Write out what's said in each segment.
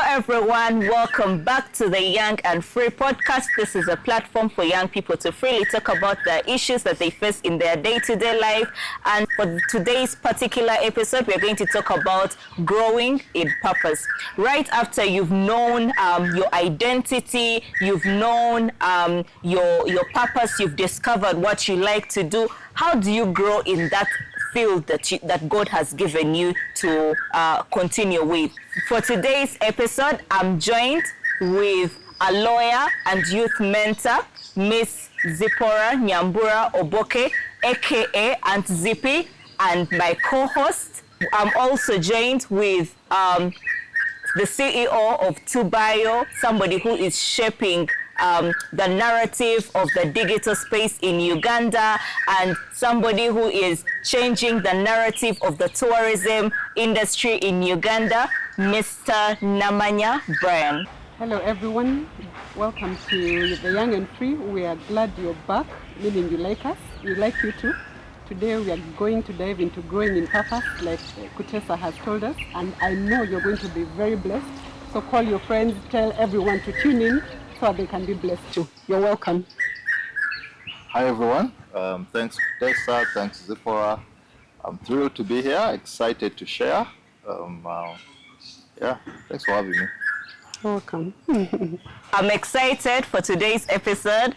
everyone, welcome back to the Young and Free podcast. This is a platform for young people to freely talk about the issues that they face in their day-to-day life. And for today's particular episode, we're going to talk about growing in purpose. Right after you've known your identity, you've known your purpose, you've discovered what you like to do, how do you grow in that field that God has given you to continue with? For today's episode, I'm joined with a lawyer and youth mentor, Miss Zipporah Nyambura Oboke, aka Aunt Zippy, and my co-host. I'm also joined with the CEO of Tubayo, somebody who is shaping the narrative of the digital space in Uganda, and somebody who is changing the narrative of the tourism industry in Uganda, Mr. Namanya, Brian. Hello everyone, welcome to the Young and Free. We are glad you're back, meaning you like us, we like you too. Today we are going to dive into growing in purpose, like Kutesa has told us, and I know you're going to be very blessed. So call your friends, tell everyone to tune in so they can be blessed too. You're welcome. Hi everyone, thanks Tessa, thanks Zipporah. I'm thrilled to be here, excited to share. Thanks for having me. Welcome. I'm excited for today's episode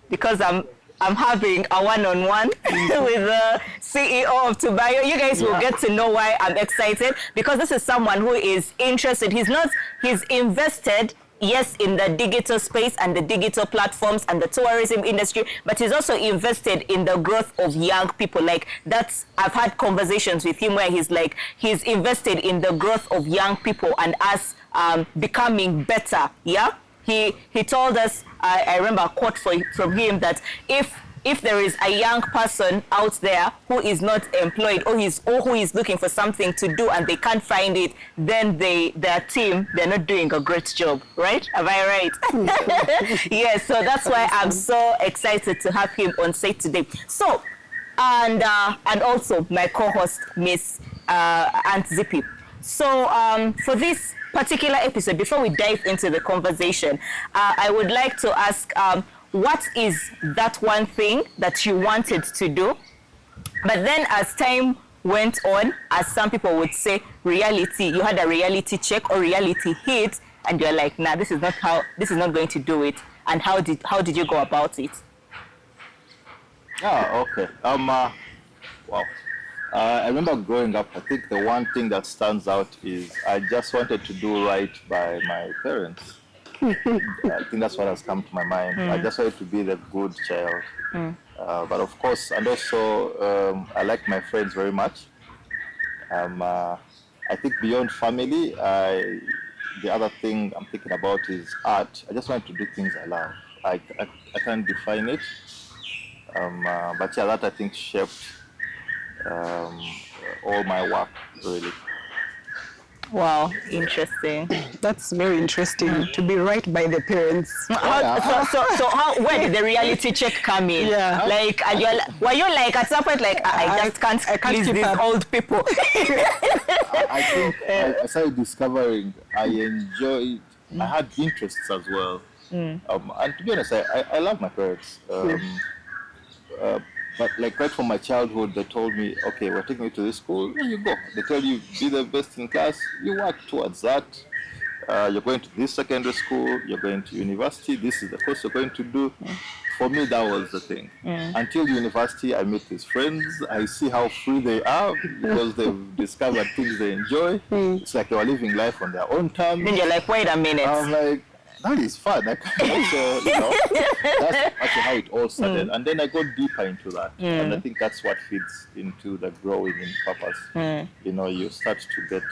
because I'm having a one-on-one with the CEO of Tubayo. You guys will get to know why I'm excited, because this is someone who is interested. He's invested, yes, in the digital space and the digital platforms and the tourism industry, but he's also invested in the growth of young people. I've had conversations with him where he's invested in the growth of young people and us becoming better. Yeah. He told us, I remember a quote from him, that if there is a young person out there who is not employed or who is looking for something to do and they can't find it, then their team, they're not doing a great job, right? Am I right? Yes, so that's why I'm so excited to have him on site today. So, and also my co-host, Miss Aunt Zippy. So for this particular episode, before we dive into the conversation, I would like to ask, what is that one thing that you wanted to do, but then as time went on, as some people would say, you had a reality check or reality hit, and you're like, nah, this is not going to do it. And how did you go about it? Okay. I remember growing up, I think the one thing that stands out is I just wanted to do right by my parents. I think that's what has come to my mind. I just wanted to be the good child. But of course, and also I like my friends very much. I think beyond family, the other thing I'm thinking about is art. I just wanted to do things I love. I can't define it. But yeah, that I think shaped all my work, really. Wow, interesting. That's very interesting, to be right by the parents. Where did the reality check come in? Yeah. Were you like at some point I can't please these old people? I think I started discovering I enjoyed, I had interests as well. And to be honest, I love my parents. But right from my childhood, they told me, okay, we're taking you to this school, there you go. They tell you, be the best in class, you work towards that. You're going to this secondary school, you're going to university, this is the course you're going to do. For me, that was the thing. Until university, I meet these friends, I see how free they are because they've discovered things they enjoy. It's like they were living life on their own terms. Then you're like, wait a minute. I'm like, that is fun. That's actually how it all started. And then I got deeper into that. And I think that's what feeds into the growing in purpose. You start to get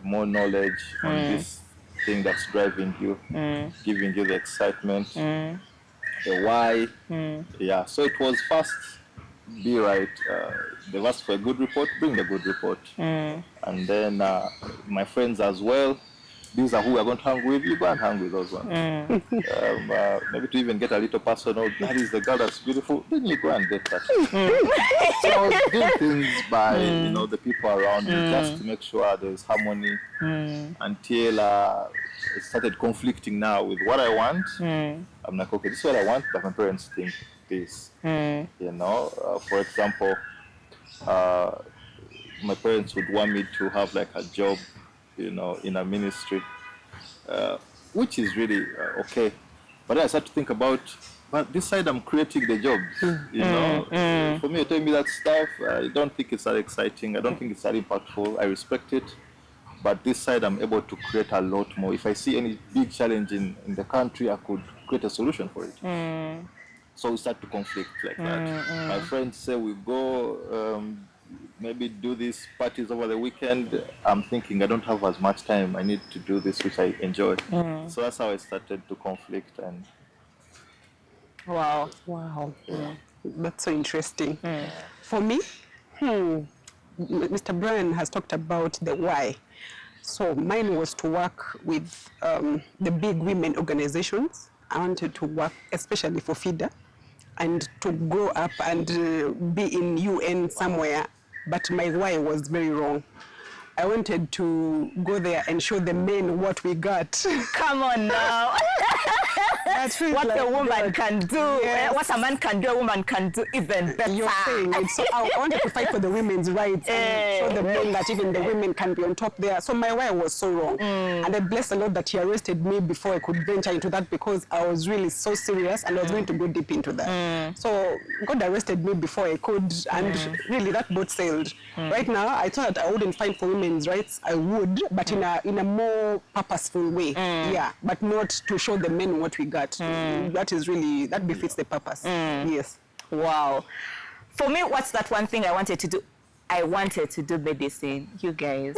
more knowledge on this thing that's driving you, giving you the excitement, the why. Yeah, so it was first, be right. They've asked for a good report, bring the good report. And then my friends as well. these are who we're going to hang with, you go and hang with those ones. Maybe to even get a little personal, that is the girl that's beautiful, then you go and get that. So doing things by the people around you just to make sure there's harmony until it started conflicting now with what I want. I'm like, okay, this is what I want, but my parents think this. For example, my parents would want me to have like a job, in a ministry, which is really okay. But I started to think about, but this side I'm creating the jobs, For me, telling me that stuff, I don't think it's that exciting. I don't think it's that impactful. I respect it. But this side, I'm able to create a lot more. If I see any big challenge in the country, I could create a solution for it. So we start to conflict like that. My friends say we go maybe do these parties over the weekend. I'm thinking I don't have as much time. I need to do this, which I enjoy. So that's how I started to conflict. And wow. Yeah. That's so interesting. For me, Mr. Brian has talked about the why. So mine was to work with the big women organizations. I wanted to work especially for FIDA and to grow up and be in UN somewhere, but my why was very wrong. I wanted to go there and show the men what we got. Come on now. What like a woman can do, what a man can do, a woman can do even better. You're saying it. So I wanted to fight for the women's rights and show the men that even the women can be on top there. So my why was so wrong. And I bless the Lord that he arrested me before I could venture into that, because I was really so serious and I was going to go deep into that. So God arrested me before I could, and really that boat sailed. Right now, I thought I wouldn't fight for women's rights. I would, but in a more purposeful way. But not to show the men what we got. That is really, that befits the purpose. Yes. Wow. For me, what's that one thing I wanted to do? I wanted to do medicine, you guys.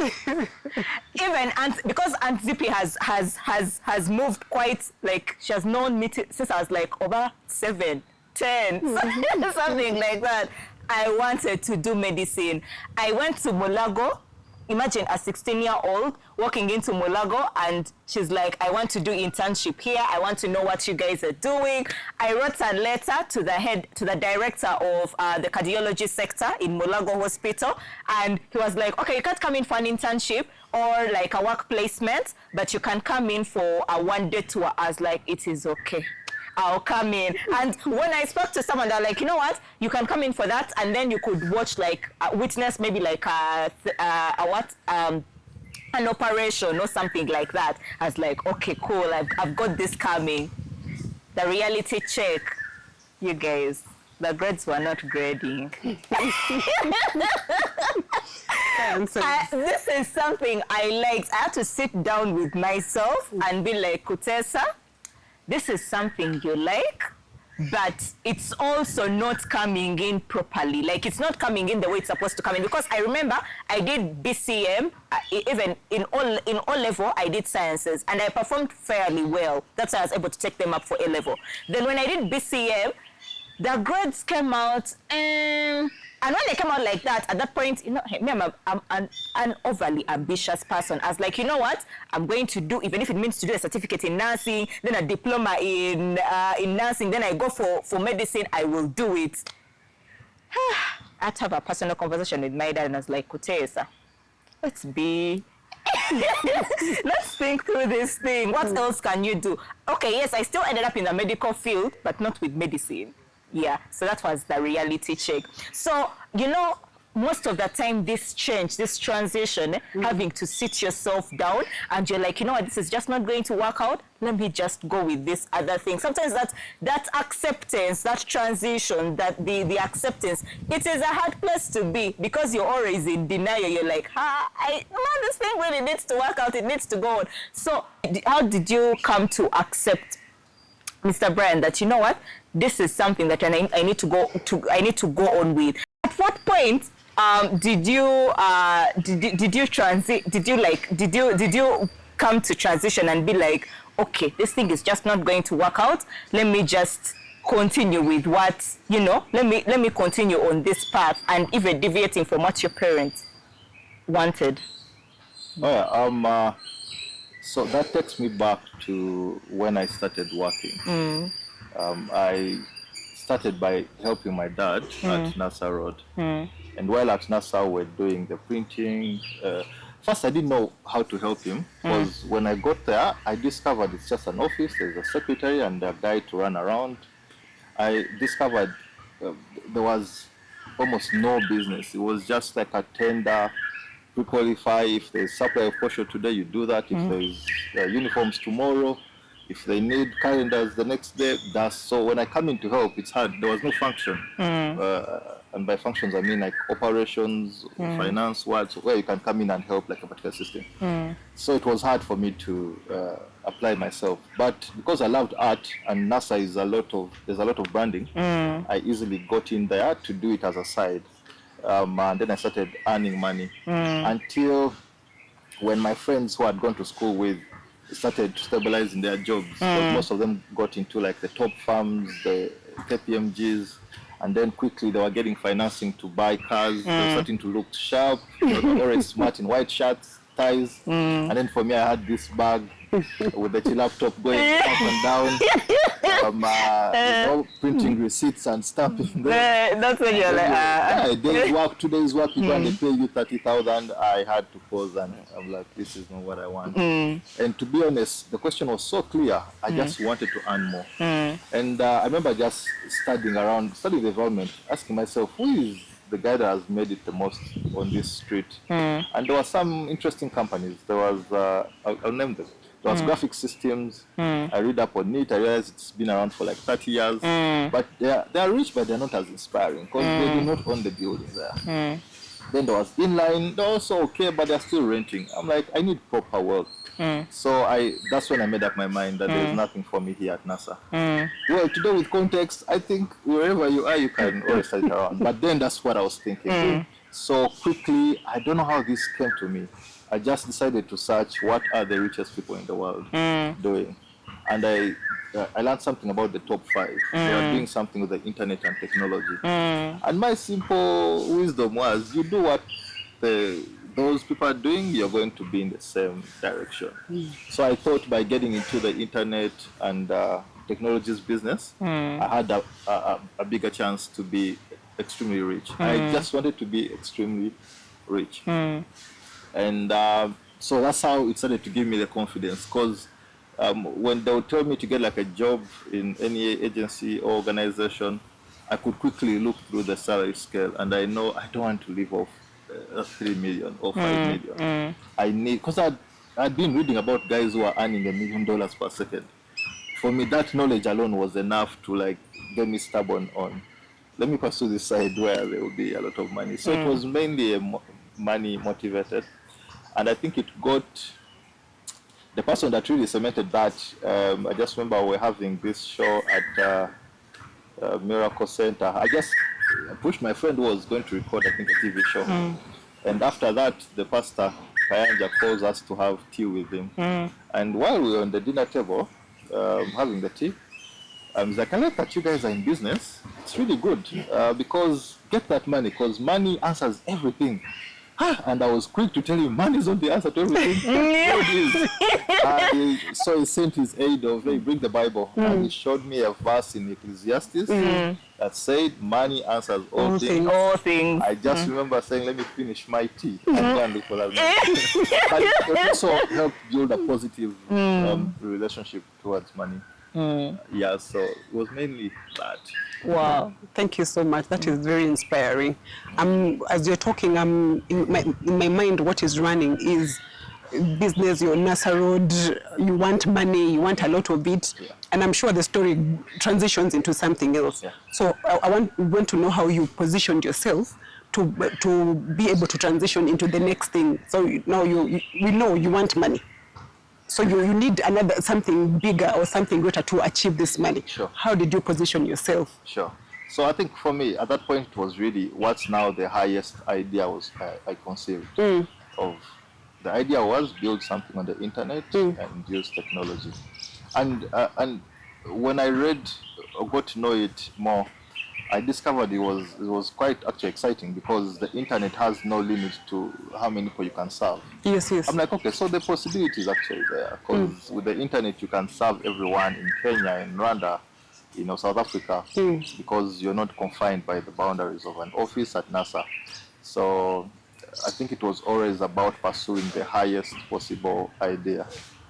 Even because Aunt Zippy has moved quite, like, she has known me since I was like over 7, 10, something like that. I wanted to do medicine. I went to Mulago. Imagine a 16-year-old walking into Mulago and she's like, I want to do internship here. I want to know what you guys are doing. I wrote a letter to the director of the cardiology sector in Mulago Hospital. And he was like, okay, you can't come in for an internship or like a work placement, but you can come in for a one-day tour. I was like, it is okay. I'll come in. And when I spoke to someone, they're like, you know what? You can come in for that, and then you could watch, like, witness maybe like an operation or something like that. I was like, okay, cool. I've got this coming. The reality check, you guys. The grades were not grading. This is something I liked. I had to sit down with myself and be like, Kutesa, this is something you like, but it's also not coming in properly. Like, it's not coming in the way it's supposed to come in. Because I remember I did BCM, even in O level, I did sciences, and I performed fairly well. That's why I was able to take them up for A level. Then when I did BCM, the grades came out, and when they came out like that, at that point, I'm an overly ambitious person. I was like, you know what? I'm going to do, even if it means to do a certificate in nursing, then a diploma in nursing, then I go for medicine, I will do it. I had to have a personal conversation with my dad, and I was like, Kutesa, let's think through this thing. What else can you do? Okay, yes, I still ended up in the medical field, but not with medicine. Yeah, so that was the reality check. So, most of the time, this change, this transition, having to sit yourself down and you're like, you know what, this is just not going to work out. Let me just go with this other thing. Sometimes that acceptance, that transition, that the acceptance, it is a hard place to be because you're always in denial. You're like, this thing really needs to work out. It needs to go on. So how did you come to accept, Mr. Brian, that you know what, this is something that I need to go on with? At what point did you come to transition and be like, okay, this thing is just not going to work out. Let me just continue with what, let me continue on this path, and even deviating from what your parents wanted. Oh yeah, So that takes me back to when I started working. I started by helping my dad at Nasser Road. And while at Nasser, we're doing the printing. First, I didn't know how to help him because when I got there, I discovered it's just an office. There's a secretary and a guy to run around. I discovered there was almost no business. It was just like a tender, pre-qualify. If there's supply of kosher today, you do that. If there's uniforms tomorrow, if they need calendars the next day, that's so. When I come in to help, it's hard. There was no function, and by functions I mean like operations, finance, where you can come in and help like a particular system. So it was hard for me to apply myself. But because I loved art and NASA is there's a lot of branding, I easily got in there to do it as a side. And then I started earning money until when my friends who had gone to school with started stabilizing their jobs. Because most of them got into like the top firms, the KPMGs, and then quickly they were getting financing to buy cars. They were starting to look sharp, always smart in white shirts, ties. And then for me, I had this bag with the laptop going up and down. Printing receipts and stamping. That's when you're like, a day's work, 2 days work, you go and they pay you 30,000. I had to pause and I'm like, this is not what I want. And to be honest, the question was so clear. I just wanted to earn more. And I remember just studying development, asking myself, who is the guy that has made it the most on this street? And there were some interesting companies. There was, I'll name them. There was Graphic Systems. I read up on it. I realized it's been around for like 30 years. But they are rich, but they're not as inspiring because they do not own the building there. Then there was Inline. They're also okay, but they're still renting. I'm like, I need proper work. So that's when I made up my mind that there's nothing for me here at NASA. Well, today with context, I think wherever you are, you can always start around. But then that's what I was thinking. So quickly, I don't know how this came to me. I just decided to search what are the richest people in the world doing. And I learned something about the top 5. They are doing something with the internet and technology. And my simple wisdom was, you do what those people are doing, you're going to be in the same direction. So I thought by getting into the internet and technologies business, I had a bigger chance to be extremely rich. I just wanted to be extremely rich. And so that's how it started to give me the confidence. Because when they would tell me to get like a job in any agency or organization, I could quickly look through the salary scale, and I know I don't want to live off 3 million or 5 million. I need, because I'd been reading about guys who are earning $1 million per second. For me, that knowledge alone was enough to like get me stubborn on, let me pursue this side where there will be a lot of money. So it was mainly money motivated. And I think it got, the person that really cemented that, I just remember we were having this show at Miracle Center. I just pushed my friend who was going to record, I think, a TV show. And after that, the pastor, Kayanja, calls us to have tea with him. And while we were on the dinner table, having the tea, he's like, I like that you guys are in business. It's really good because get that money, because money answers everything. And I was quick to tell him, money is not the answer to everything. So he sent his aid of, hey, bring the Bible. And he showed me a verse in Ecclesiastes that said, money answers all things. All things. I just remember saying, let me finish my tea and go and look for that. But it also helped build a positive relationship towards money. Yeah, so it was mainly that. Wow, thank you so much. That is very inspiring. As you're talking, in my mind, what is running is business, your Nasser Road, you want money, you want a lot of it, and I'm sure the story transitions into something else. So I want to know how you positioned yourself to be able to transition into the next thing. So now we know you want money. So you need something bigger or something greater to achieve this money. Sure. How did you position yourself? Sure. So I think for me, at that point, it was really what's now the highest idea I conceived of. The idea was build something on the internet and use technology. And when I read or got to know it more, I discovered it was quite actually exciting because the internet has no limit to how many people you can serve. Yes, yes. I'm like, okay, so the possibility is actually there because with the internet you can serve everyone in Kenya, in Rwanda, South Africa, because you're not confined by the boundaries of an office at Nasser. So I think it was always about pursuing the highest possible idea.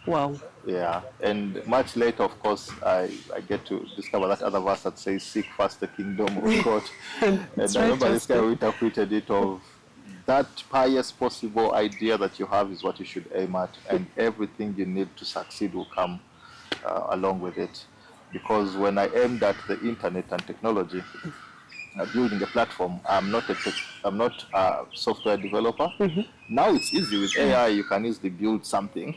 Wow. Yeah, and much later, of course, I get to discover that other verse that says, "Seek first the kingdom of God." And I remember this guy who interpreted it of that highest possible idea that you have is what you should aim at, and everything you need to succeed will come along with it. Because when I aimed at the internet and technology, building a platform, I'm not a software developer. Now it's easy with AI. You can easily build something.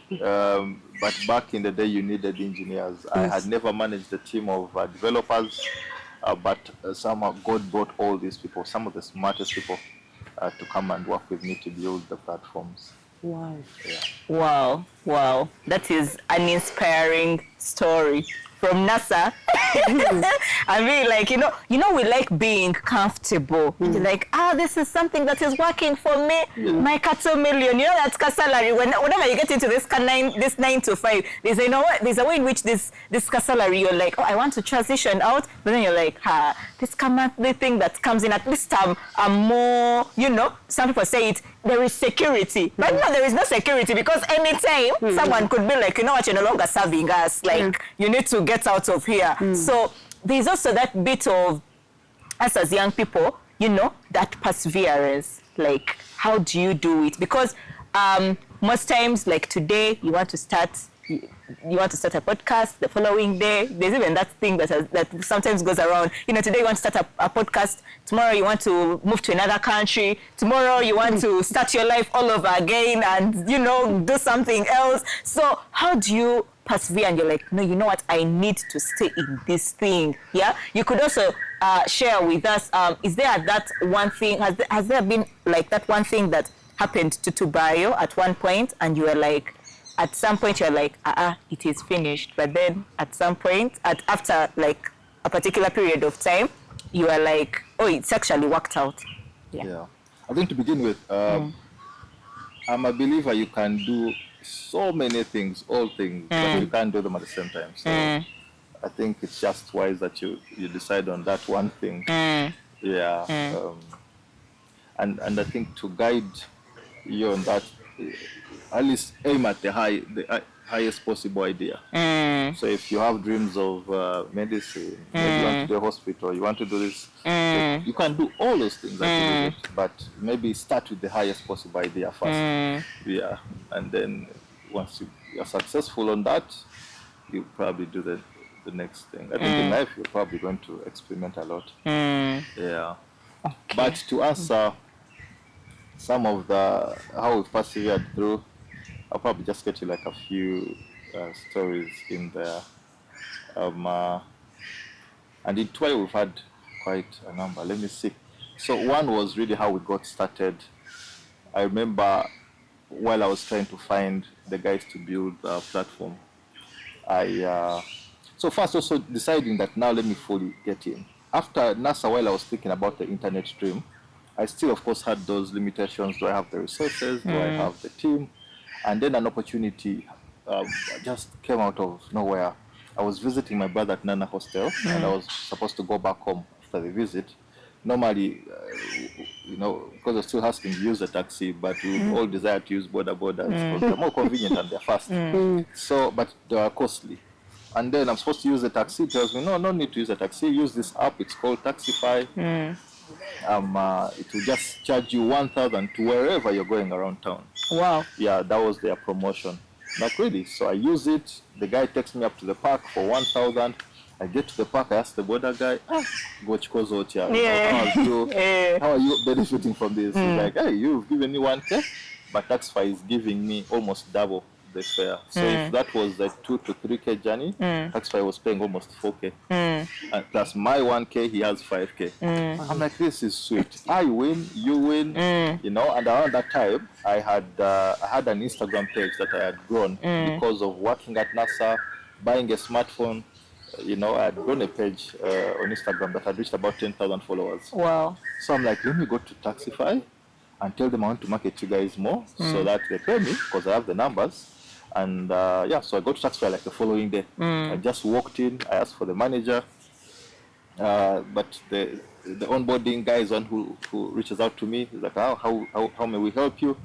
But back in the day, you needed engineers. I had never managed a team of developers, but somehow God brought all these people, some of the smartest people, to come and work with me to build the platforms. Wow. Yeah. Wow. Wow. That is an inspiring story from Nasser. I mean, like, we like being comfortable. Like, this is something that is working for me. My cattle million, that's salary. Whenever you get into this 9 to 5, there's a way in which this salary, you're like, I want to transition out. But then you're like, this monthly thing that comes in, at least I'm more, some people say it, there is security. But no, there is no security because anytime someone could be like, you're no longer serving us. Like, you need to get out of here. So there's also that bit of us as young people, that perseverance. Like, how do you do it? Because most times, like today, you want to start a podcast. The following day, there's even that thing that sometimes goes around. Today you want to start a podcast. Tomorrow you want to move to another country. Tomorrow you want to start your life all over again and do something else. So how do you persevere? And you're like, no, you know what? I need to stay in this thing. Yeah. You could also share with us. Is there that one thing? Has there been like that one thing that happened to Tubayo at one point, and you were like, at some point you're like, it is finished. But then at some point, after like a particular period of time, you are like, it's actually worked out. Yeah. I think to begin with, I'm a believer you can do so many things, all things, but you can't do them at the same time. So I think it's just wise that you decide on that one thing. Yeah. And I think to guide you on that, at least aim at the highest possible idea. So if you have dreams of medicine, maybe you want to do a hospital, you want to do this, so you can do all those things that you do it, but maybe start with the highest possible idea first. Yeah, and then once you are successful on that, you probably do the next thing. I think in life you're probably going to experiment a lot. Yeah. Okay. But to answer some of how we've persevered through, I'll probably just get you like a few stories in there. And in Tubayo we've had quite a number. Let me see. So one was really how we got started. I remember while I was trying to find the guys to build a platform, so first also deciding that now let me fully get in. After NASA, while I was thinking about the internet stream, I still, of course, had those limitations. Do I have the resources? Do I have the team? And then an opportunity just came out of nowhere. I was visiting my brother at Nana Hostel, and I was supposed to go back home after the visit. Normally, because we're still asking to use a taxi, but we all desire to use borders because they're more convenient and they're fast. So, but they are costly. And then I'm supposed to use a taxi. It tells me, no need to use a taxi. Use this app. It's called Taxify. It will just charge you 1,000 to wherever you're going around town. Wow. Yeah, that was their promotion. Not really. So I use it. The guy takes me up to the park for 1,000. I get to the park. I ask the border guy, how are you benefiting from this? He's like, hey, you've given me 1K, but Taxify is giving me almost double the fare. So if that was a 2 to 3K journey, Taxify was paying almost 4K. And plus my 1K, he has 5K. I'm like, this is sweet. I win, you win, And around that time, I had an Instagram page that I had grown because of working at NASA, buying a smartphone, I had grown a page on Instagram that had reached about 10,000 followers. Wow. So I'm like, let me go to Taxify and tell them I want to market you guys more so that they pay me because I have the numbers. And so I got to Taxify like the following day. I just walked in, I asked for the manager, but the onboarding guy is one who reaches out to me. He's like, how may we help you?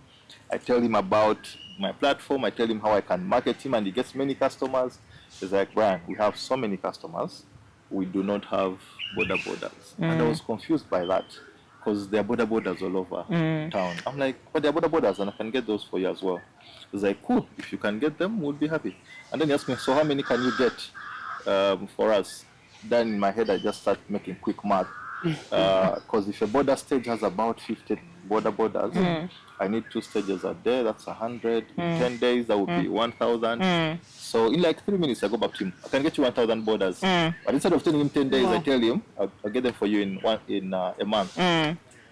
I tell him about my platform. I tell him how I can market him, and he gets many customers. He's like, Brian, we have so many customers. We do not have borders. And I was confused by that because there are borders all over town. I'm like, but there are borders and I can get those for you as well. He's like, cool, if you can get them, we'll be happy. And then he asked me, so how many can you get for us? Then in my head, I just start making quick math. Because if a border stage has about 50 borders, I need 2 stages a day, that's 100. In 10 days, that would be 1,000. So in like 3 minutes, I go back to him. I can get you 1,000 borders. But instead of telling him 10 days, I tell him, I'll get them for you in a month.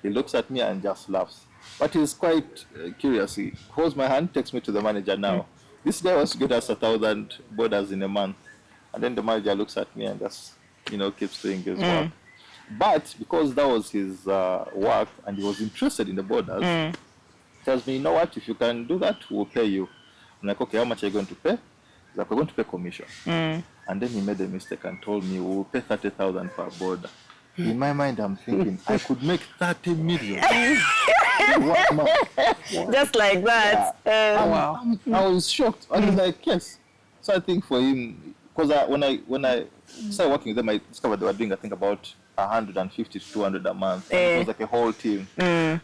He looks at me and just laughs. But he's quite curious. He holds my hand, takes me to the manager now. This guy wants to get us 1,000 borders in a month. And then the manager looks at me and just, keeps doing his work. But because that was his work and he was interested in the borders, tells me, you know what, if you can do that, we'll pay you. I'm like, okay, how much are you going to pay? He's like, we're going to pay commission. And then he made a mistake and told me, we'll pay 30,000 per border. In my mind, I'm thinking, I could make 30 million. Just like that. Wow. I was shocked. I was like, yes. So I think for him, because when I started working with them, I discovered they were doing, I think, about 150 to 200 a month. And it was like a whole team.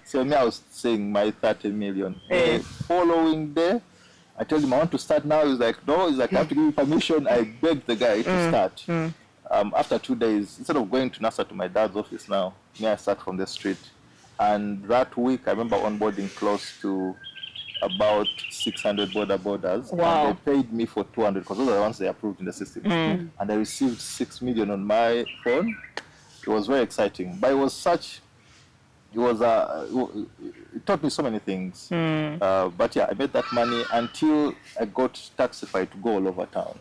So me, I was saying my 30 million. The following day, I told him I want to start now. He's like, no. He's like, I have to give you permission. I begged the guy to start. After 2 days, instead of going to Nasser to my dad's office now, me, I start from the street. And that week, I remember onboarding close to about 600 borders. Wow. And they paid me for 200 because those are the ones they approved in the system. And I received 6 million on my phone. It was very exciting. But it taught me so many things. But yeah, I made that money until I got Taxify to go all over town.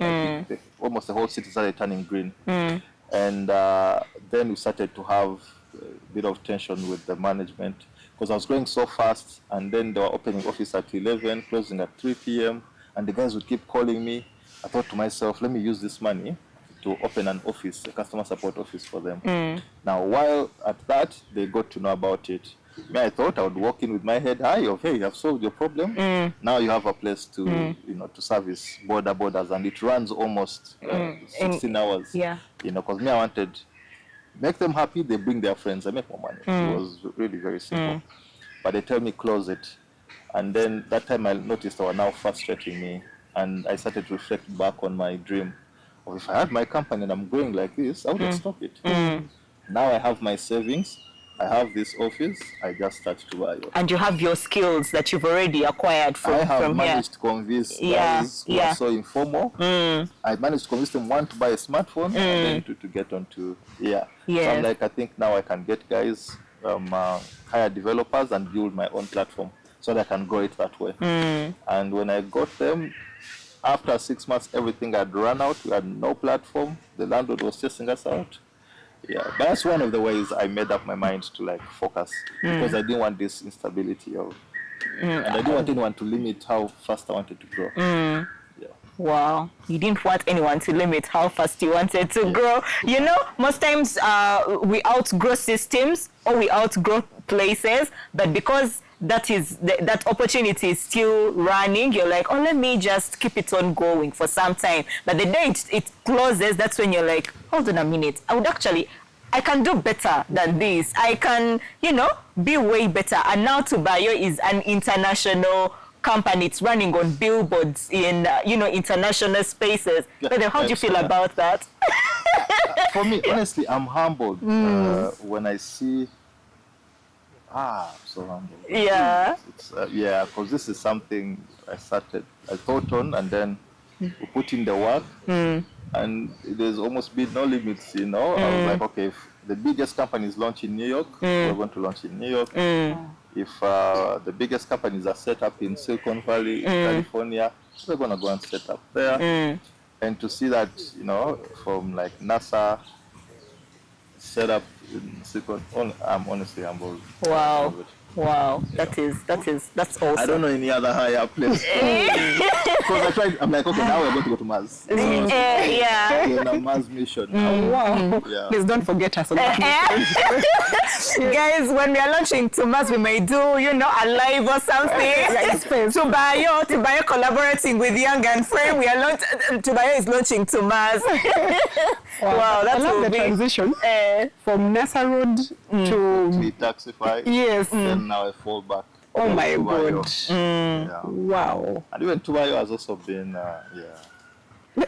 Almost the whole city started turning green. And then we started to have a bit of tension with the management because I was growing so fast, and then they were opening office at 11, closing at 3 p.m. and the guys would keep calling me. I thought to myself, let me use this money to open an office, a customer support office for them. Now, while at that, they got to know about it. Me, I thought I would walk in with my head high of, hey, you have solved your problem. Now you have a place to, to service borders, and it runs almost 16 hours. Yeah. Because me, I wanted make them happy, they bring their friends, I make more money. It was really very simple. But they tell me close it. And then that time I noticed they were now frustrating me, and I started to reflect back on my dream. Or if I had my company and I'm growing like this, I would stop it. Now I have my savings, I have this office, I just start Tubayo. And you have your skills that you've already acquired from here. I have managed to convince guys who are so informal. I managed to convince them, one, to buy a smartphone, and then to get onto, So I'm like, I think now I can get guys, hire developers and build my own platform so that I can grow it that way. And when I got them, after 6 months, everything had run out. We had no platform. The landlord was chasing us out. But that's one of the ways I made up my mind to focus because I didn't want this instability and I didn't want anyone to limit how fast I wanted to grow. Wow, you didn't want anyone to limit how fast you wanted to grow. Most times we outgrow systems or we outgrow places, but because that opportunity is still running, you're like, oh, let me just keep it on going for some time. But the day it closes, that's when you're like, hold on a minute, I can do better than this. I can, be way better. And now Tubayo is an international company. It's running on billboards in, international spaces. But then how do you feel about that? For me, honestly, I'm humbled when I see I'm so humble. Because this is something I thought on, and then we put in the work, and there's almost been no limits, I was like, okay, if the biggest companies launch in New York, we're going to launch in New York. If the biggest companies are set up in Silicon Valley, California, we're going to go and set up there. And to see that, from like Nasser set up in secret, I'm honestly humbled. Wow. of it. Wow. Yeah. That's awesome. I don't know any other higher place. Because I tried, I'm like, okay, now we're going to go to Mars. Yeah. We're on a Mars mission. Wow. Yeah. Please don't forget us on that. Guys, when we are launching to Mars, we may do, a live or something. Tubayo collaborating with Young and Free. Tubayo is launching to Mars. Wow, I that love will the be transition from Nasser Road to Taxify. yes. Then now I fall back. Oh to my Tubayo. God. Yeah. Wow. And even Tubayo has also been,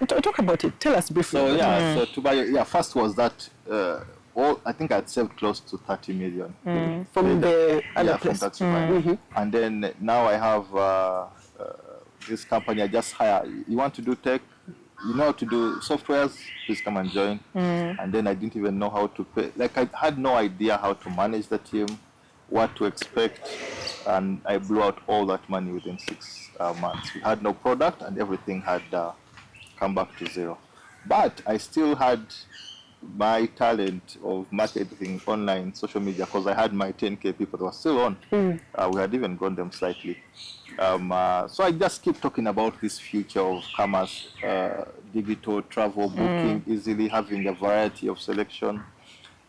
Talk about it. Tell us briefly. So so Tubayo, first was that I think I'd saved close to 30 million From the other from place. Taxify. And then now I have this company I just hire. You want to do tech? You know how to do softwares? Please come and join. And then I didn't even know how to pay. Like I had no idea how to manage the team, what to expect, and I blew out all that money within 6 months. We had no product, and everything had come back to zero. But I still had my talent of marketing online, social media, because I had my 10K people that were still on. We had even grown them slightly. So I just keep talking about this future of commerce, digital travel, booking easily, having a variety of selection.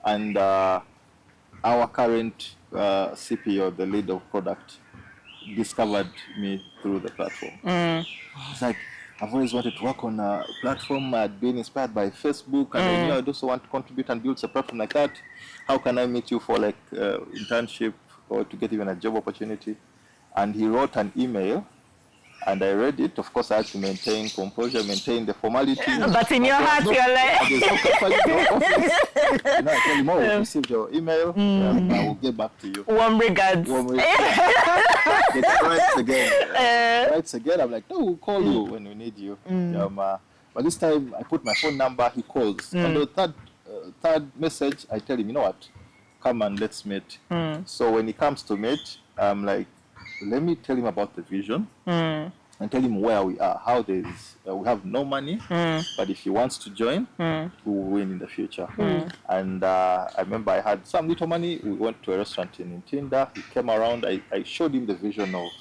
And our current CPO, the lead of product, discovered me through the platform. It's like, I've always wanted to work on a platform. I'd been inspired by Facebook, and I knew I'd also want to contribute and build a platform like that. How can I meet you for like internship or to get even a job opportunity? And he wrote an email, and I read it. Of course, I had to maintain composure, maintain the formalities. But in your heart, you're like... There's no company, no office. I tell him, I received your email, and I will get back to you. Warm regards. Warm regards. The guy writes again. I'm like, no, we'll call you when we need you. But this time, I put my phone number, he calls. On the third message, I tell him, you know what, come and let's meet. So when he comes to meet, I'm like, let me tell him about the vision and tell him where we are, how we have no money, but if he wants to join, we will win in the future. And I remember I had some little money. We went to a restaurant in Ntinda. He came around. I showed him the vision of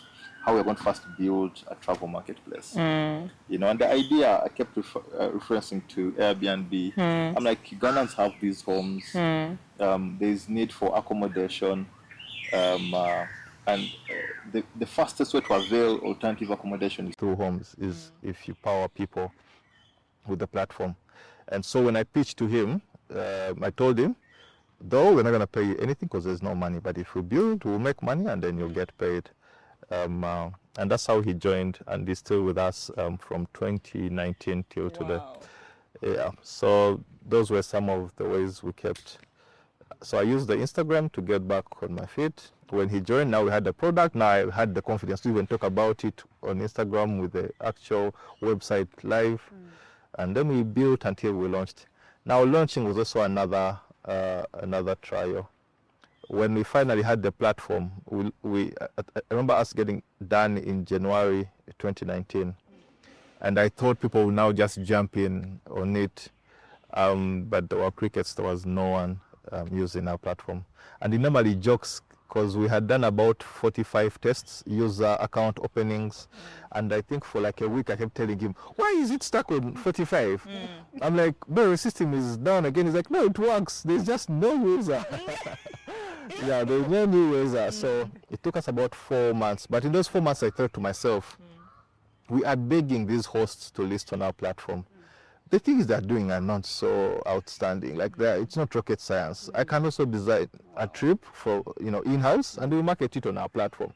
how we're going to first build a travel marketplace. And the idea, I kept referencing to Airbnb. I'm like, Ugandans have these homes. There's need for accommodation. And the fastest way to avail alternative accommodation through homes is if you power people with the platform. And so when I pitched to him, I told him, though we're not going to pay you anything because there's no money, but if we build, we'll make money and then you'll get paid. And that's how he joined, and he's still with us from 2019 till today. Yeah. So those were some of the ways we kept. So I used the Instagram to get back on my feet. When he joined, now we had the product. Now I had the confidence to even talk about it on Instagram with the actual website live. And then we built until we launched. Now launching was also another trial. When we finally had the platform, I remember us getting done in January 2019. And I thought people would now just jump in on it. But there were crickets, there was no one using our platform. And he normally jokes because we had done about 45 tests, user account openings. And I think for like a week, I kept telling him, why is it stuck on 45? I'm like, bro, the system is down again. He's like, no, it works. There's just no user. Yeah, there's no new user. So it took us about 4 months. But in those 4 months, I thought to myself, we are begging these hosts to list on our platform. The things they're doing are not so outstanding. Like it's not rocket science. I can also design a trip for in-house, and we market it on our platform.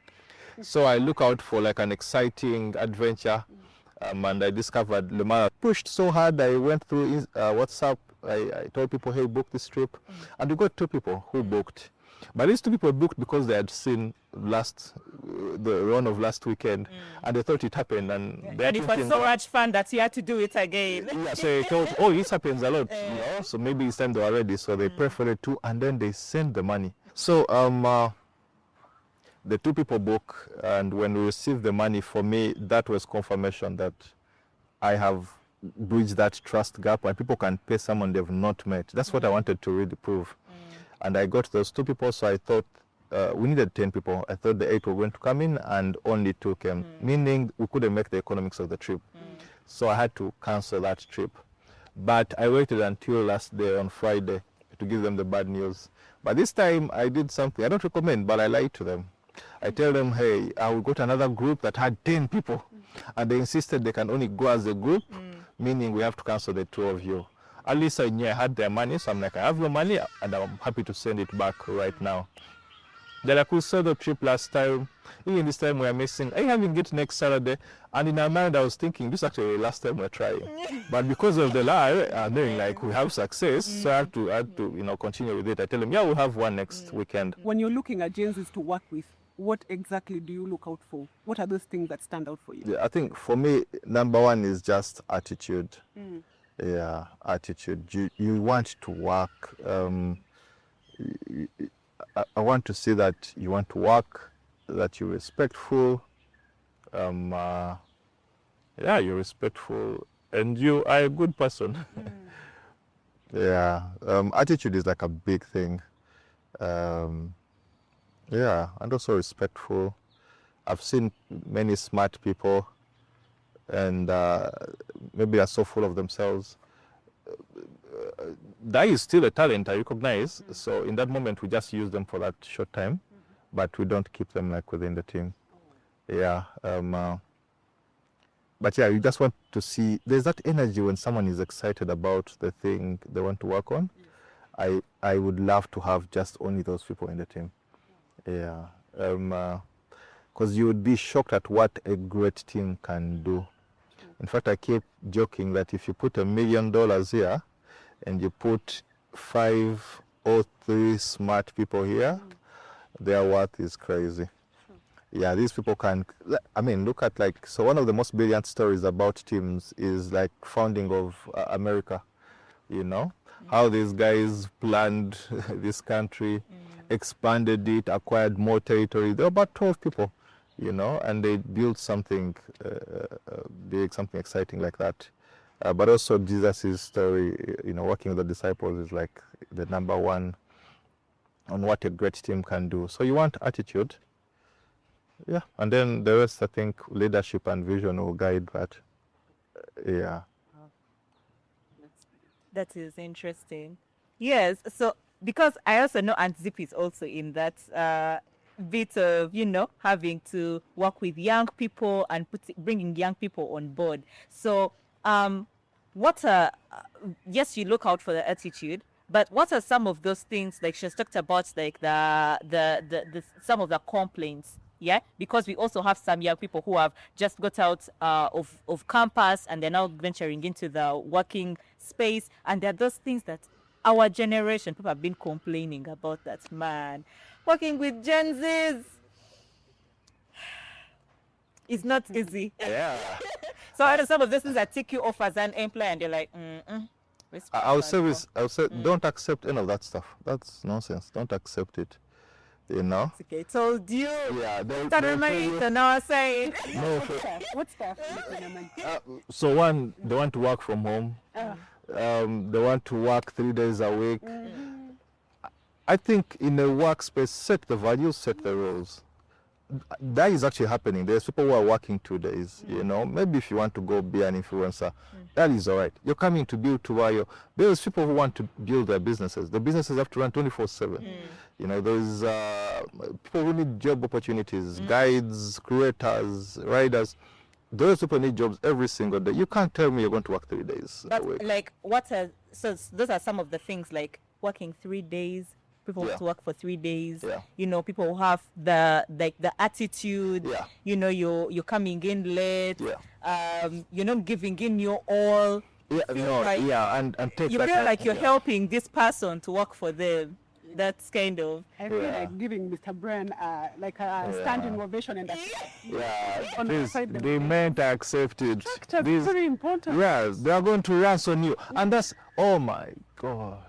So I look out for like an exciting adventure, and I discovered Lemara. Pushed so hard. I went through WhatsApp. I told people, hey, book this trip, and we got 2 people who booked. But these 2 people booked because they had seen the run of last weekend, and they thought it happened. And it was so much fun that you had to do it again. Yeah, so they thought, oh, this happens a lot, so maybe it's time they were ready. So they preferred to, and then they sent the money. So the 2 people book, and when we received the money, for me, that was confirmation that I have bridge that trust gap when people can pay someone they've not met. That's what I wanted to really prove. And I got those 2 people, so I thought we needed 10 people. I thought the 8 were going to come in and only 2 came, meaning we couldn't make the economics of the trip. So I had to cancel that trip. But I waited until last day on Friday to give them the bad news. But this time I did something I don't recommend, but I lied to them. I tell them, hey, I will go to another group that had 10 people. And they insisted they can only go as a group, meaning we have to cancel the 2 of you. At least I knew I had their money, so I'm like, I have your money, and I'm happy to send it back right now. Then I could sell the trip last time. Even this time we are missing. I haven't get next Saturday. And in my mind, I was thinking, this is actually the last time we're trying. But because of the lie, knowing like we have success, so I had to continue with it. I tell them, yeah, we'll have one next weekend. When you're looking at Gen Zs to work with, what exactly do you look out for? What are those things that stand out for you? Yeah, I think for me, number one is just attitude. Yeah, attitude. You want to work. I want to see that you want to work, that you're respectful. Yeah, you're respectful, and you are a good person. Yeah, attitude is like a big thing. Yeah, and also respectful. I've seen many smart people, and maybe they're so full of themselves. That is still a talent, I recognize. So in that moment, we just use them for that short time, but we don't keep them like within the team. Yeah. But yeah, you just want to see, there's that energy when someone is excited about the thing they want to work on. I would love to have just only those people in the team. Yeah. Because you would be shocked at what a great team can do. In fact, I keep joking that if you put $1 million here and you put 5 or 3 smart people here, their worth is crazy. Yeah, these people can, I mean, look at like, so one of the most brilliant stories about teams is like founding of America, how these guys planned this country, expanded it, acquired more territory. There were about 12 people, and they built something big, something exciting like that. But also Jesus' story, working with the disciples is like the number one on what a great team can do. So you want attitude. Yeah, and then the rest, I think, leadership and vision will guide that. Yeah. That is interesting. Yes, so because I also know Aunt Zip is also in that bit of, having to work with young people and bringing young people on board. So yes, you look out for the attitude, but what are some of those things, like she's talked about, like the some of the complaints? Yeah, because we also have some young people who have just got out of campus and they're now venturing into the working space. And there are those things that our generation, people have been complaining about that, man. Working with Gen Zs is not easy. Yeah. So what are some of those things that take you off as an employer and you're like, I would say don't accept any of that stuff. That's nonsense. Don't accept it. Okay, told you. Yeah, now saying. No, What stuff? so one, they want to work from home. They want to work 3 days a week. I think in a workspace, set the values, set the rules. That is actually happening. There's people who are working 2 days, Maybe if you want to go be an influencer, that is all right. You're coming to build Tubayo. There's people who want to build their businesses. The businesses have to run 24/7. There's people who need job opportunities, guides, creators, riders. Those people need jobs every single day. You can't tell me you're going to work 3 days a week. But like, so those are some of the things, like working 3 days. People want to work for 3 days. Yeah. People who have the attitude. Yeah. You're coming in late. Yeah. You're not giving in your all. Yeah, and take you that feel like you're helping this person to work for them. That's kind of. I feel like giving Mr. Brian like a standing ovation and Yeah, this, they meant to accept it. That's very important. Yes, they are going to rant on you. And that's, oh my God.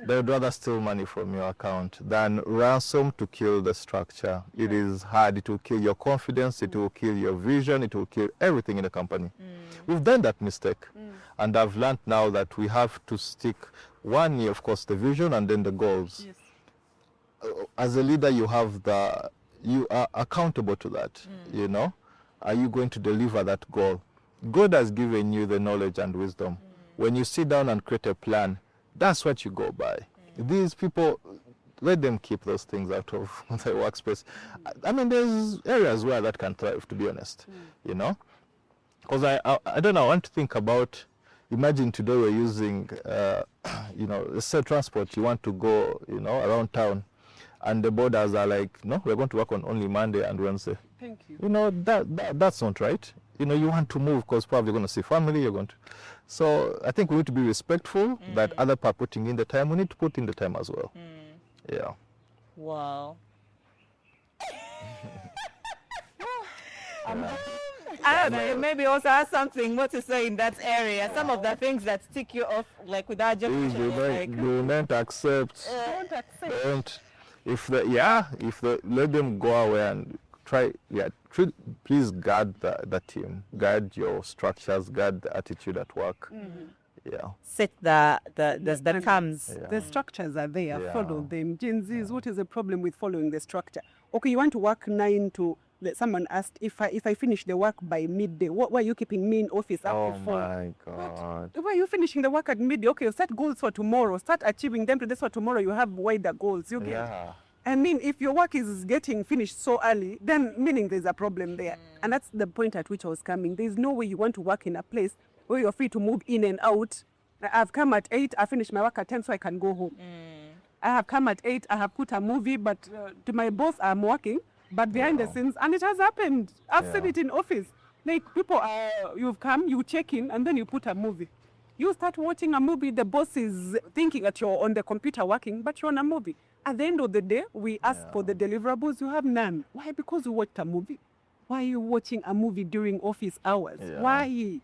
They would rather steal money from your account than ransom to kill the structure. It is hard. It will kill your confidence. It will kill your vision. It will kill everything in the company. We've done that mistake. And I've learned now that we have to stick 1 year, of course, the vision and then the goals. Yes. As a leader, you are accountable to that. You know, are you going to deliver that goal? God has given you the knowledge and wisdom. When you sit down and create a plan, that's what you go by. These people, let them keep those things out of the workspace. I mean, there's areas where that can thrive, to be honest. You know, because I don't know. I want to think about. Imagine today we're using, you know, let's say transport. You want to go, you know, around town, and the borders are like, no, we're going to work on only Monday and Wednesday. Thank you. You know, that's not right. You know, you want to move because probably you're going to see family. You're going to. So I think we need to be respectful that other people are putting in the time. We need to put in the time as well. Yeah. Wow. Maybe also have something more to say in that area. Some of the things that tick you off, like with our job. Do not accept. Don't accept. Don't. If they let them go away and try. Yeah. Please guard the team. Guard your structures. Guard the attitude at work. Yeah. Set the terms. Yeah. The structures are there. Yeah. Follow them. Gen Zs, what is the problem with following the structure? Okay, you want to work 9 to. Someone asked if I finish the work by midday. Why are you keeping me in office up Oh to 4? my God. Why are you finishing the work at midday? Okay, set goals for tomorrow. Start achieving them today, so tomorrow you have wider goals. You get. Yeah. I mean, if your work is getting finished so early, then meaning there's a problem there. And that's the point at which I was coming. There's no way you want to work in a place where you're free to move in and out. I've come at 8, I finished my work at 10 so I can go home. I have come at 8, I have put a movie, but to my boss, I'm working, but behind the scenes, and it has happened. I've seen it in office. Like people, you've come, you check in, and then you put a movie. You start watching a movie, the boss is thinking that you're on the computer working, but you're on a movie. At the end of the day, we ask for the deliverables, you have none. Why? Because you watched a movie. Why are you watching a movie during office hours? Yeah. Why?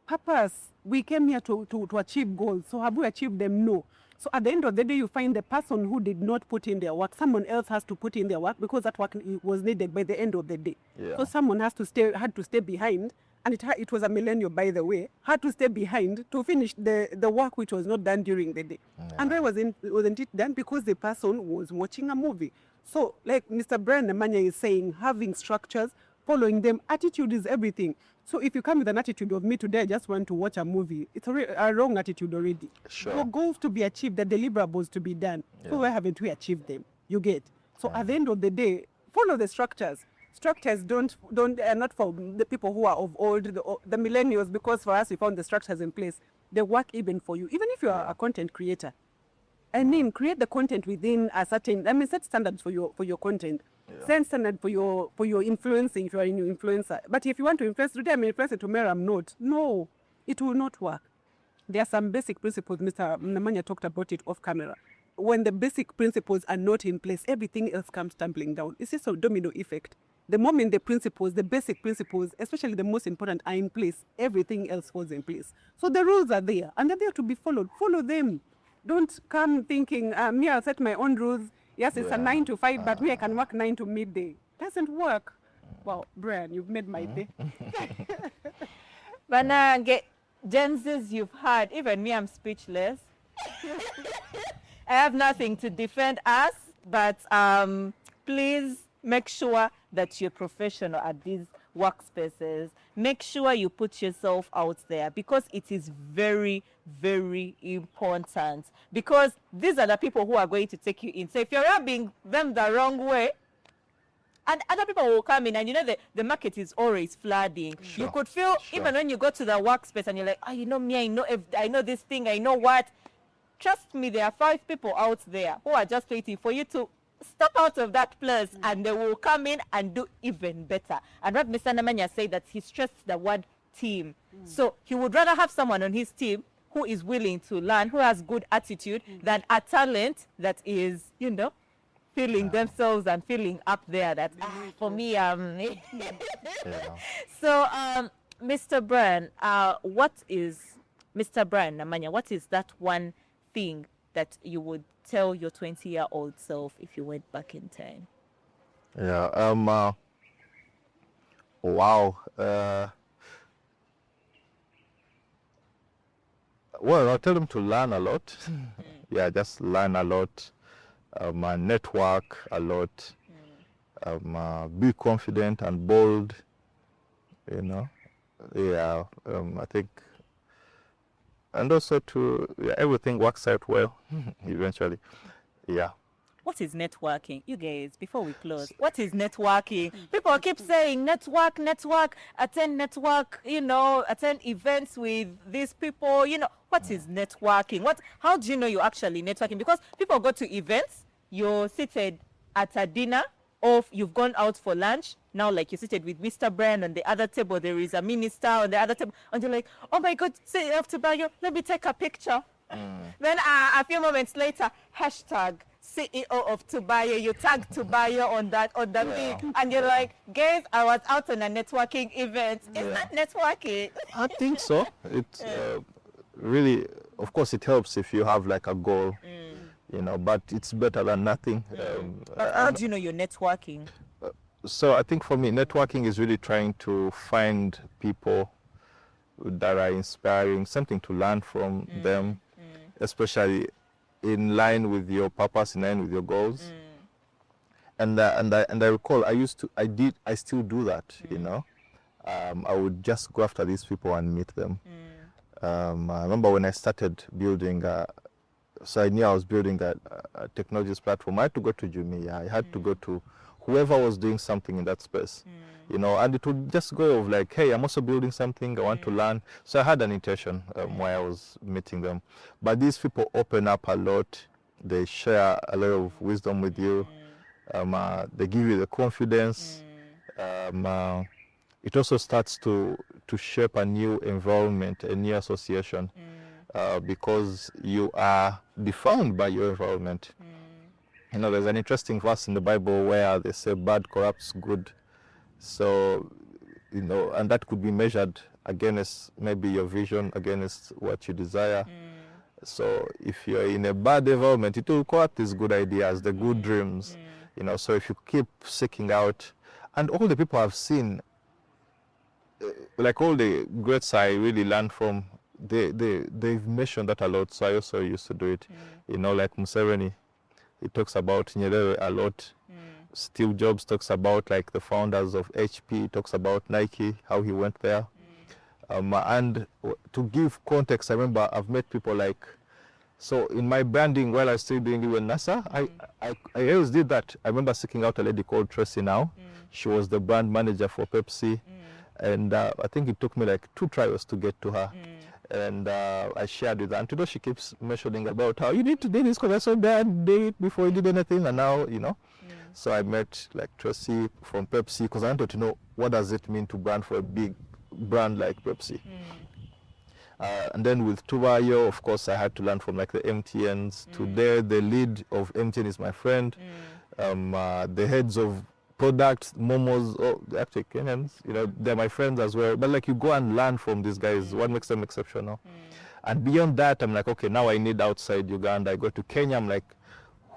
Purpose. We came here to achieve goals. So have we achieved them? No. So at the end of the day, you find the person who did not put in their work. Someone else has to put in their work because that work was needed by the end of the day. Yeah. So someone had to stay behind. And it was a millennial, by the way, had to stay behind to finish the work which was not done during the day. Yeah. And why wasn't it done? Because the person was watching a movie. So like Mr. Brian Namanya is saying, having structures, following them, attitude is everything. So if you come with an attitude of me today, I just want to watch a movie, it's a wrong attitude already. Sure. For goals to be achieved, the deliverables to be done. Yeah. So why haven't we achieved them? You get. So at the end of the day, follow the structures. Structures are not for the people who are of old, the millennials, because for us we found the structures in place. They work even for you, even if you are a content creator. I mean, create the content within a certain. Set standards for your content. Yeah. Set standard for your influencing if you are a new influencer. But if you want to influence today, I'm influencing tomorrow, I'm not. No, it will not work. There are some basic principles. Mr. Namanya talked about it off camera. When the basic principles are not in place, everything else comes tumbling down. It's just a domino effect. The moment the basic principles, especially the most important, are in place, everything else falls in place. So the rules are there, and they're there to be followed. Follow them. Don't come thinking, me, I'll set my own rules. Yes, it's a 9 to 5, but me, I can work 9 to midday. Doesn't work. Wow, Brian, you've made my day. But now, Gen Zs you've had, even me, I'm speechless. I have nothing to defend us, but please make sure that you're professional at these workspaces. Make sure you put yourself out there, because it is very, very important. Because these are the people who are going to take you in. So if you're rubbing them the wrong way, and other people will come in, and you know the market is always flooding. Sure. You could feel, even when you go to the workspace and you're like, oh, you know me, I know this thing, I know what. Trust me, there are 5 people out there who are just waiting for you to step out of that place, and they will come in and do even better. And what Mr. Namanya said, that he stressed the word team. So he would rather have someone on his team who is willing to learn, who has good attitude, than a talent that is, feeling themselves and feeling up there that, for me, So, Mr. Brian, Mr. Brian Namanya, what is that one thing that you would tell your 20-year-old self if you went back in time? Yeah. Wow. Well, I'll tell them to learn a lot. Yeah, just learn a lot. Network a lot. Be confident and bold. You know. Yeah. I think, and also everything works out well eventually. Yeah. What is networking? You guys, before we close, what is networking? People keep saying network, attend attend events with these people. What is networking? How do you know you're actually networking? Because people go to events, you're seated at a dinner, or you've gone out for lunch. Now, like, you're seated with Mr. Brian on the other table, there is a minister on the other table, and you're like, oh my God, CEO of Tubayo, let me take a picture. Then a few moments later, hashtag CEO of Tubayo, you tag Tubayo on that thing, and you're like, guys, I was out on a networking event. Is that networking? I think so. It's really, of course, it helps if you have like a goal, but it's better than nothing. How do you know you're networking? So I think for me, networking is really trying to find people that are inspiring, something to learn from them, especially in line with your purpose, in line with your goals. And I recall I still do that. I would just go after these people and meet them. I remember when I started building, so I knew I was building a technologies platform. I had to go to Jumia. I had to go to whoever was doing something in that space. And it would just go of like, hey, I'm also building something, I want to learn. So I had an intention where I was meeting them. But these people open up a lot. They share a lot of wisdom with you. They give you the confidence. It also starts to shape a new environment, a new association, because you are defined by your environment. There's an interesting verse in the Bible where they say bad corrupts good. So, and that could be measured against maybe your vision, against what you desire. So if you're in a bad environment, it will corrupt these good ideas, the good dreams. So if you keep seeking out, and all the people I've seen, like all the greats I really learned from, they've mentioned that a lot. So I also used to do it. Like Museveni, he talks about Nyerere a lot. Steve Jobs talks about like the founders of HP, talks about Nike, how he went there. And to give context, I remember I've met people like, so in my branding while I was still doing it with Nasser, I always did that. I remember seeking out a lady called Tracy now. She was the brand manager for Pepsi. And I think it took me like 2 trials to get to her. And I shared with her. And today she keeps mentioning about how you need to do this because I saw bad, did it before you did anything. And now, So I met like Tracy from Pepsi because I wanted to know what does it mean to brand for a big brand like Pepsi. And then with Tubayo, of course, I had to learn from like the MTNs. Today, the lead of MTN is my friend. The heads of products, Momos, they're actually Kenyans, they're my friends as well. But like you go and learn from these guys, what makes them exceptional. And beyond that, I'm like, okay, now I need outside Uganda. I go to Kenya, I'm like,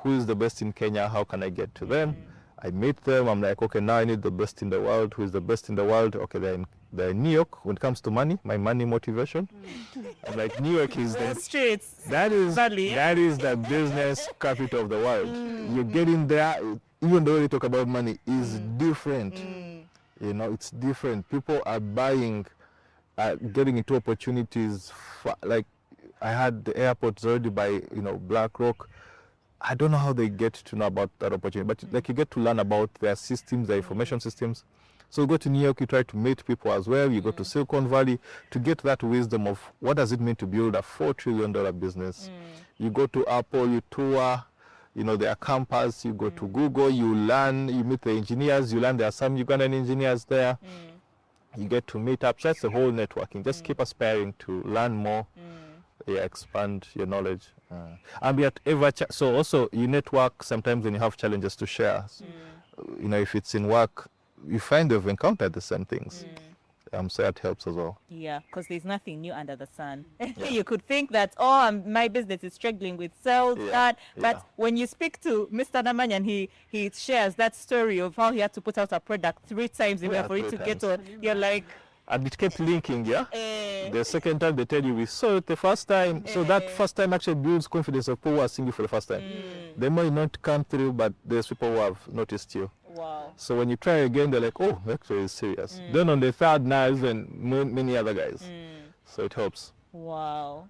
who is the best in Kenya? How can I get to them? I meet them, I'm like, okay, now I need the best in the world. Who is the best in the world? Okay, they're in New York. When it comes to money, my money motivation. I'm like, New York is the streets. That is the business capital of the world. You get in there, even though they talk about money, is different. It's different. People are buying, getting into opportunities. Like I had the airports already by, BlackRock. I don't know how they get to know about that opportunity, but like you get to learn about their systems, their information systems. So you go to New York, you try to meet people as well. You go to Silicon Valley to get that wisdom of what does it mean to build a $4 trillion business. You go to Apple, you tour, their campus. You go to Google, you learn, you meet the engineers, you learn there are some Ugandan engineers there. You get to meet up. So that's the whole networking. Just keep aspiring to learn more, expand your knowledge. And be at so also you network sometimes when you have challenges to share. If it's in work, you find they've encountered the same things. So that helps as well. Yeah, because there's nothing new under the sun. You could think that, oh, my business is struggling with sales, but when you speak to Mr. Namanya, and he shares that story of how he had to put out a product 3 times in order for it to get on, you're like... And it kept linking, The second time they tell you we saw it the first time, so that first time actually builds confidence of people who are seeing you for the first time. They might not come through, but there's people who have noticed you. Wow. So when you try again, they're like, oh, actually it's serious. Then on the third now, even many other guys. So it helps. Wow.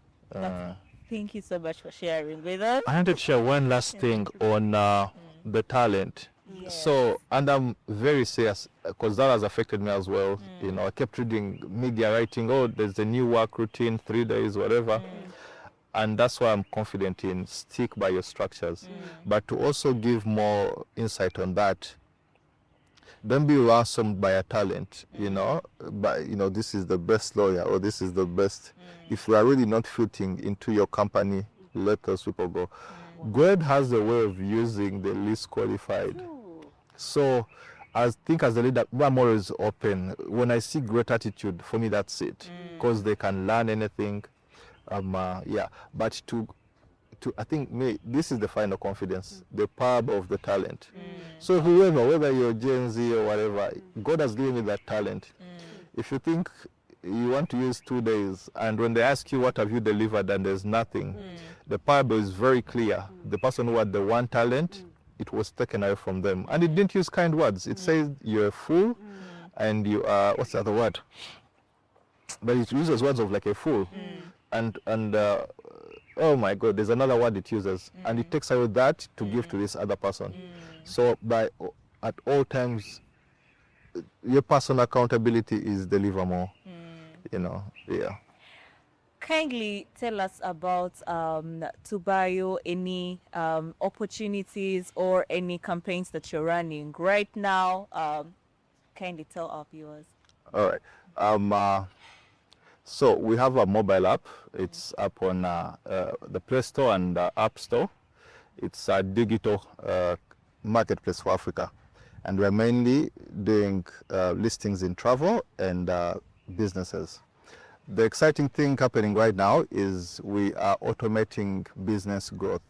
Thank you so much for sharing with us. I wanted to share one last thing on the talent. So, and I'm very serious because that has affected me as well. I kept reading media writing, oh, there's a new work routine, 3 days, whatever. And that's why I'm confident in stick by your structures. But to also give more insight on that, don't be ransomed by a talent, but this is the best lawyer or this is the best. If we are really not fitting into your company, let those people go. God has a way of using the least qualified. So I think as a leader, I'm always open. When I see great attitude, for me, that's it. Because they can learn anything. But to I think this is the final confidence, the power of the talent. So whoever, whether you're Gen Z or whatever, God has given you that talent. If you think you want to use 2 days, and when they ask you what have you delivered and there's nothing, the parable is very clear. The person who had the one talent, it was taken away from them. And it didn't use kind words. It says you're a fool and you are, what's the other word? But it uses words of like a fool. And oh my God, there's another word it uses. And it takes away that to give to this other person. So at all times, your personal accountability is deliver more. Kindly tell us about Tubayo, any opportunities or any campaigns that you're running right now. Kindly tell our viewers. All right. So we have a mobile app. It's up on the Play Store and App Store. It's a digital marketplace for Africa. And we're mainly doing listings in travel and businesses. The exciting thing happening right now is we are automating business growth.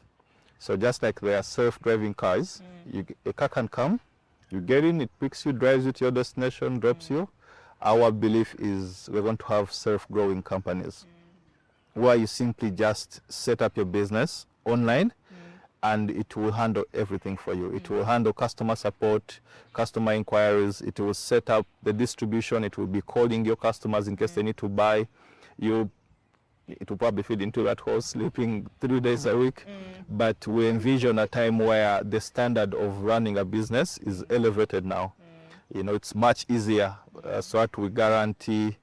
So just like there are self-driving cars, a car can come, you get in, it picks you, drives you to your destination, drops you. Our belief is we're going to have self-growing companies where you simply just set up your business online and it will handle everything for you. It will handle customer support, customer inquiries. It will set up the distribution. It will be calling your customers in case they need to buy. It will probably feed into that whole sleeping 3 days a week. But we envision a time where the standard of running a business is elevated now. It's much easier, so that we guarantee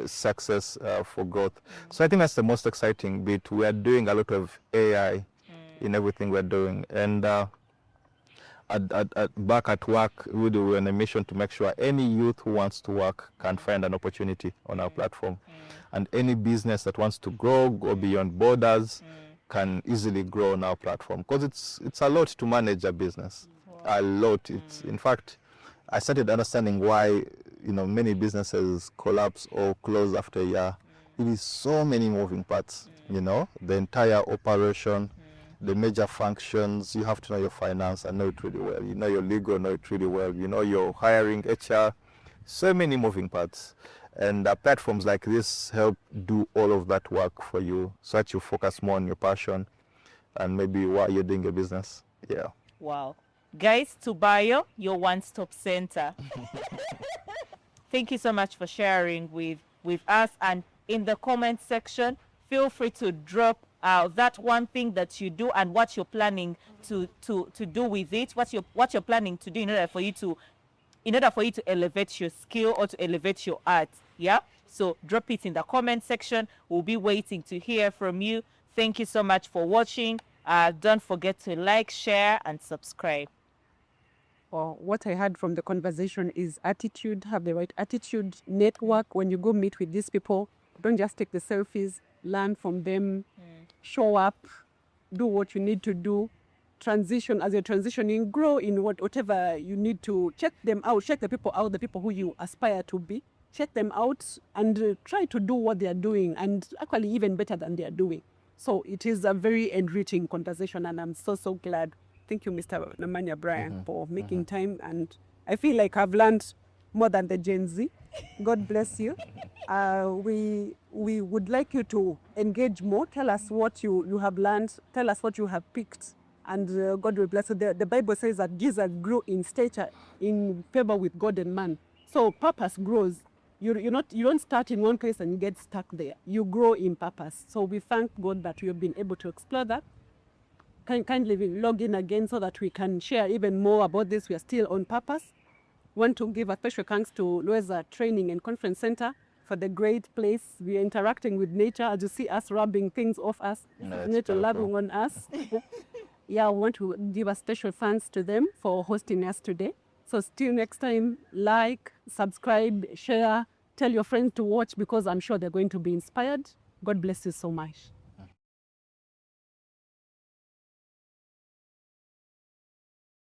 success for growth. So I think that's the most exciting bit. We are doing a lot of AI in everything we're doing. And back at work, we do on a mission to make sure any youth who wants to work can find an opportunity on our platform. And any business that wants to grow, go beyond borders, can easily grow on our platform. Because it's a lot to manage a business. A lot. In fact, I started understanding why many businesses collapse or close after a year. It is so many moving parts, the entire operation, the major functions. You have to know your finance and know it really well. You know your legal, know it really well. You know your hiring, HR, so many moving parts. And platforms like this help do all of that work for you so that you focus more on your passion and maybe why you're doing a business. Yeah. Wow. Guys, Tubayo, your one-stop center. Thank you so much for sharing with us. And in the comment section, feel free to drop that one thing that you do and what you're planning to do with it. What you're planning to do in order for you to elevate your skill or to elevate your art. Yeah. So drop it in the comment section. We'll be waiting to hear from you. Thank you so much for watching. Don't forget to like, share, and subscribe. Well, what I heard from the conversation is attitude, have the right attitude, network. When you go meet with these people, don't just take the selfies, learn from them, show up, do what you need to do, transition as you're transitioning, grow in whatever you need to, check them out, check the people out, the people who you aspire to be, check them out and try to do what they are doing, and actually even better than they are doing. So it is a very enriching conversation, and I'm so glad. Thank you, Mr. Namanya, Brian, for making time. And I feel like I've learned more than the Gen Z. God bless you. We would like you to engage more. Tell us what you have learned. Tell us what you have picked. And God will bless you. The Bible says that Jesus grew in stature, in favor with God and man. So purpose grows. You don't start in one place and you get stuck there. You grow in purpose. So we thank God that we have been able to explore that. Kindly log in again so that we can share even more about this. We are still on purpose. Want to give a special thanks to Lueza Training and Conference Center for the great place. We are interacting with nature. As you see us rubbing things off us, nature loving on us. Yeah, I want to give a special thanks to them for hosting us today. So till next time, like, subscribe, share, tell your friends to watch, because I'm sure they're going to be inspired. God bless you so much.